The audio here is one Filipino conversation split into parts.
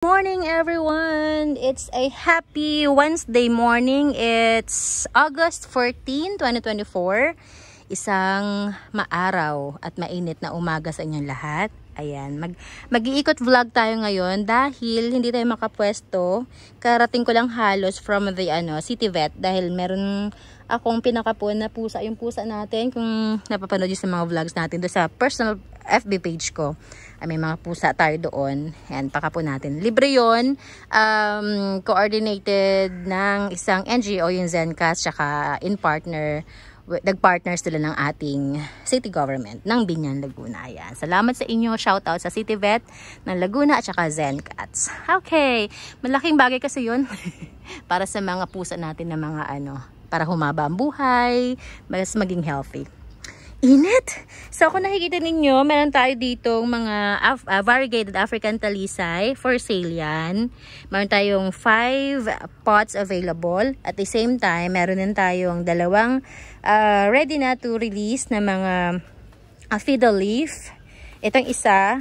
Morning everyone! It's a happy Wednesday morning. It's August 14, 2024. Isang maaraw at mainit na umaga sa inyong lahat. Ayan, mag-iikot vlog tayo ngayon dahil hindi tayo makapwesto. Karating ko lang halos from the city vet dahil meron akong pinakapon na pusa. Yung pusa natin, kung napapanood sa mga vlogs natin doon sa personal FB page ko. May mga pusa tayo doon. Ayan, pakapon natin. Libre yun. Coordinated ng isang NGO, yung Zencast, tsaka in partner. Nag-partner sila ng ating city government ng Binyan, Laguna. Ayan. Salamat sa inyo. Shoutout sa City Vet ng Laguna at saka Zencats. Okay. Malaking bagay kasi yun. Para sa mga pusa natin na mga para humaba ang buhay, mas maging healthy. Init! So kung nakikita ninyo, meron tayo dito mga variegated African talisay. For sale yan. Meron tayong 5 pots available. At the same time, meron din tayong dalawang ready na to release na mga fiddle leaf. Itong isa,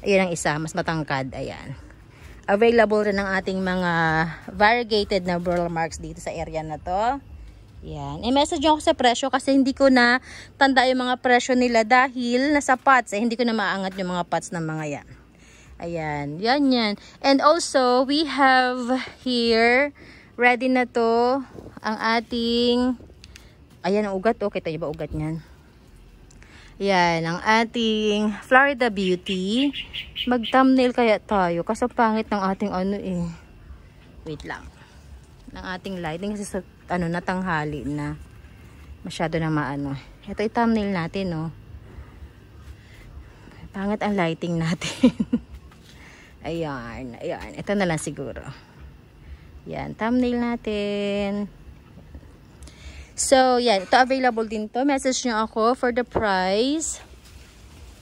ayun ang isa, mas matangkad. Ayan. Available rin ang ating mga variegated na burl marks dito sa area na to. Yan. I-message nyo ako sa presyo kasi hindi ko na tanda yung mga presyo nila dahil nasa pots. Hindi ko na maangat yung mga pots ng mga yan. Ayan. Yan. And also, we have here, ready na to, ang ating, ayan ang ugat. Okay, tayo ba ugat nyan? Yan. Ang ating Florida Beauty. Mag-thumbnail kaya tayo kasi pangit ng ating wait lang. Ng ating lighting kasi sa natanghali na masyado na ito i-thumbnail natin, no. Pangit ang lighting natin. ayan ito na lang siguro. Yan, thumbnail natin. So yan, ito available din to. Message nyo ako for the price.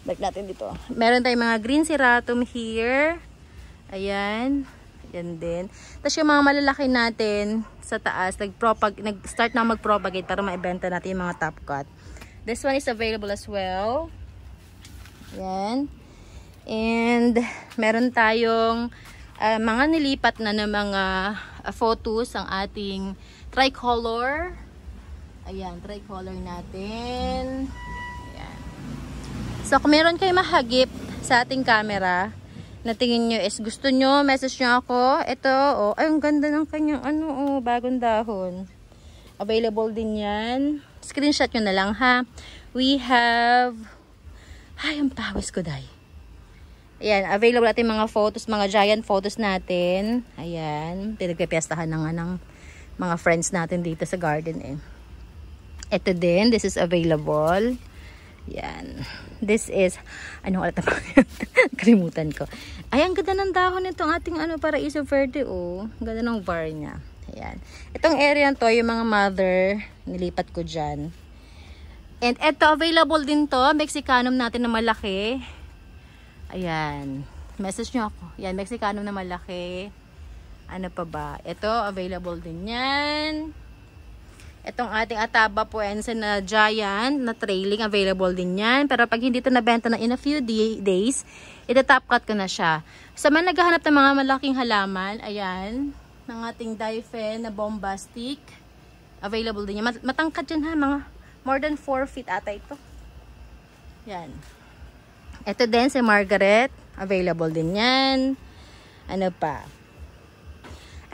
Balik natin dito. Meron tayong mga green seratum here. Ayan. Yan din. Tapos yung mga malalaki natin sa taas, nag-start na mag-propagate para maibenta natin yung mga top cut. This one is available as well. Yan. And meron tayong mga nilipat na mga photos ang ating tricolor. Ayan, tricolor natin. Ayan. So kung meron kayo mahagip sa ating camera, na tingin nyo is gusto nyo, message nyo ako. Ito, ay ang ganda ng kanyang bagong dahon. Available din yan. Screenshot nyo na lang ha. We have, ay ang pawis ko dahi. Ayan, available natin mga photos, mga giant photos natin. Ayan, pinagpipiestahan na nga ng mga friends natin dito sa garden Ito din, this is available. Yan. This is, anong ulit na kalimutan ko. Ay, ang ganda ng dahon nitong ating Paraiso Verde, Ganda ng var niya. Ayan. Itong area to, yung mga mother, nilipat ko dyan. And ito, available din to. Mexicanum natin na malaki. Ayan. Message nyo ako. Yan, Mexicanum na malaki. Ano pa ba? Ito, available din yan. Itong ating Ataba Puense na giant na trailing, available din yan. Pero pag hindi ito nabenta na in a few days, ita-top cut ko na siya. Sa mga naghahanap ng mga malaking halaman, ayan, ng ating Daifen na bombastic, available din yan. Matangkad yan ha, mga more than 4 feet ata ito. Yan. Ito din si Margaret, available din yan. Ano pa?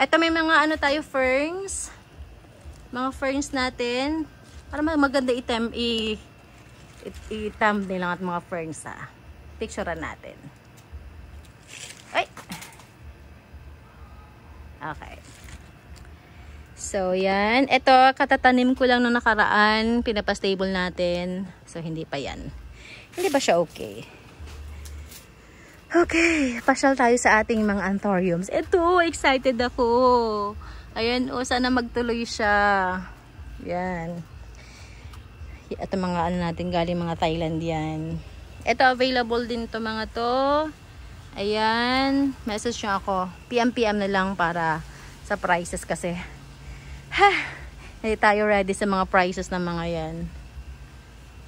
Ito may mga tayo ferns. Mga ferns natin. Para maganda i-thumbnail lang at mga ferns ha. Picturean natin. Ay! Okay. So, yan. Ito, katatanim ko lang nung nakaraan. Pinapastable natin. So, hindi pa yan. Hindi ba siya okay? Okay. Pasyal tayo sa ating mga anthuriums. Ito, excited ako. Ayan, sana magtuloy siya. Yan. Ito mga natin galing mga Thailand yan. Ito, available din to mga to. Ayan. Message nyo ako. PM na lang para sa prices kasi. Hindi tayo ready sa mga prices ng mga yan.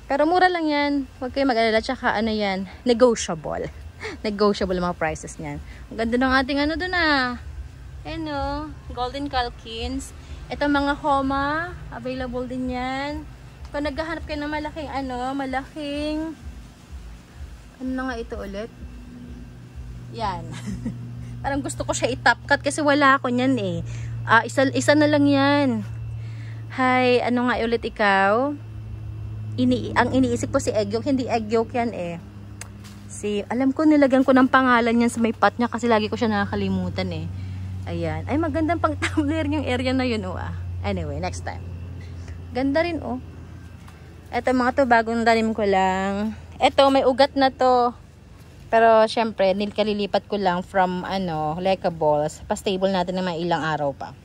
Pero mura lang yan. Huwag kayo mag-alala. Tsaka yan, negotiable. Negotiable mga prices niyan. Ang ganda ng ating ano doon ah. Ano, golden calkins. Ito mga homa, available din yan. Kung naghahanap kayo ng malaking ano na nga ito ulit? Yan. Parang gusto ko siya i-top cut kasi wala ako niyan eh. Isa na lang yan. Hi, ano nga ulit ikaw? Ang iniisip ko si egg yolk, hindi egg yolk yan eh. Alam ko nilagyan ko ng pangalan yan sa may pot niya kasi lagi ko siya nakakalimutan eh. Ayan. Ay, magandang pang tumbler yung area na yun oh ah. Anyway, next time. Ganda rin oh. Eto mga to, bagong dalim ko lang. Eto, may ugat na to. Pero, syempre, kalilipat ko lang from, Lecables. Pa-stable natin na mga ilang araw pa.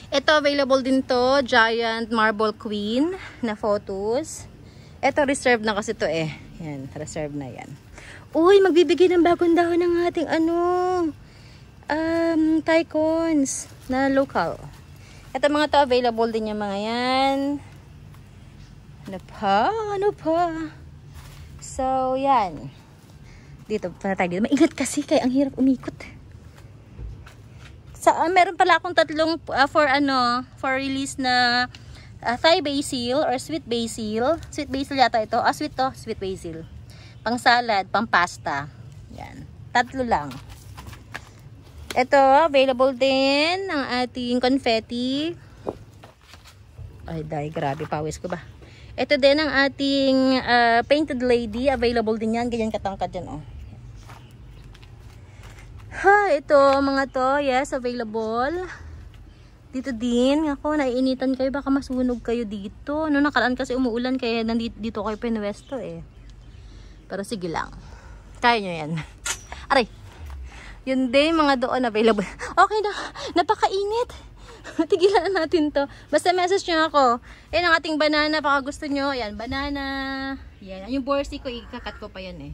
Ito, available din to. Giant Marble Queen na photos. Ito, reserve na kasi to eh. Yan, reserve na yan. Uy, magbibigay ng bagong dahon ng ating Tycoons na local. Ito mga to, available din yung mga yan. Ano pa? So, yan. Dito, para tayo dito. Maingat kasi, kaya ang hirap umikot. Meron pala akong tatlong for release na Thai basil or sweet basil. Sweet basil yata ito. Sweet to, sweet basil. Pang salad, pang pasta. Yan. Tatlo lang. Ito, available din ang ating confetti. Ay, grabe, pawis ko ba? Ito din ang ating painted lady. Available din yan. Ganyan katangkad yan, oh. Ito, mga to. Yes, available. Dito din. Ako, naiinitan kayo. Baka masunog kayo dito. Nakaraan kasi umuulan kaya dito kayo pinwesto, eh. Pero sige lang. Kaya nyo yan. Aray! Yun din, mga doon available. Okay na, napakainit. Tigilan natin to. Basta message nyo ako. Yan ang ating banana, baka gusto nyo. Yan, banana. Yan, yung borsi ko, ikakat ko pa yan eh.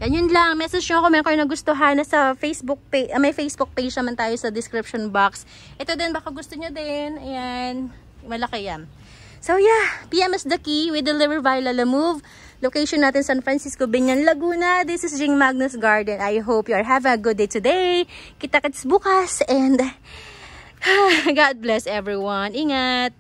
Yan, yun lang. Message nyo ako, meron kayo nagustuhan. Nasa Facebook page, may Facebook page naman tayo sa description box. Ito din, baka gusto nyo din. Ayan, malaki yan. So yeah, PM is the key. We deliver via Lalamove. Location natin San Francisco, Binyan, Laguna. This is Jing Magnus Garden. I hope you are having a good day today. Kita-kits bukas and God bless everyone. Ingat!